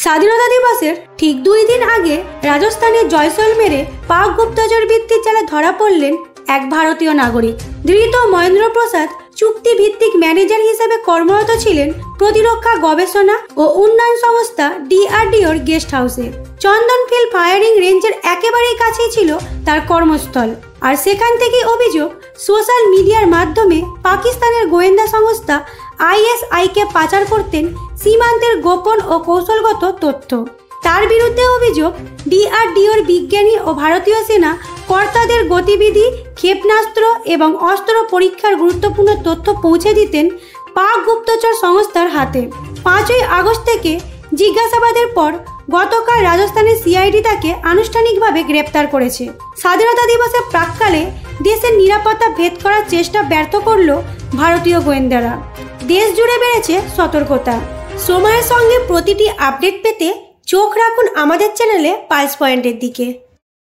স্বাধীনতা দিবসের ঠিক 2 দিন আগে রাজস্থানের জয়সলমেরে পাক গুপ্তচর বৃত্তির জালে ধরা পড়লেন এক ভারতীয় নাগরিক। ধৃত মহেন্দ্র প্রসাদ চুক্তি ভিত্তিক ম্যানেজার হিসেবে কর্মরত ছিলেন প্রতিরক্ষা গবেষণা ও উন্নয়ন সংস্থা DRDOর গেস্ট হাউসে। চন্দনফিল্ড ফায়ারিং রেঞ্জের একেবারেই কাছেই ছিল তার কর্মস্থল। আর সেখান থেকে অভিযোগ সোশ্যাল মিডিয়ার মাধ্যমে পাকিস্তানের গোয়েন্দা সংস্থা ISI-কে পাচার করতেন সীমান্তের গোপন ও কৌশলগত তথ্য। তার বিরুদ্ধে অভিযোগ DRDOর বিজ্ঞানী ও ভারতীয় সেনা কর্তাদের গতিবিধি, ক্ষেপণাস্ত্র এবং অস্ত্র পরীক্ষার গুরুত্বপূর্ণ তথ্য পৌঁছে দিতেন পাক গুপ্তচর সংস্থার হাতে। 5ই আগস্ট থেকে জিজ্ঞাসাবাদের পর গতকাল রাজস্থানের CID তাকে আনুষ্ঠানিকভাবে গ্রেপ্তার করেছে। স্বাধীনতা দিবসের প্রাক্কালে দেশের নিরাপত্তা ভেদ করার চেষ্টা ব্যর্থ করল ভারতীয় গোয়েন্দারা। দেশ জুড়ে বেড়েছে সতর্কতা। সময়ের সঙ্গে প্রতিটি আপডেট পেতে চোখ রাখুন আমাদের চ্যানেলে পালস পয়েন্টের দিকে।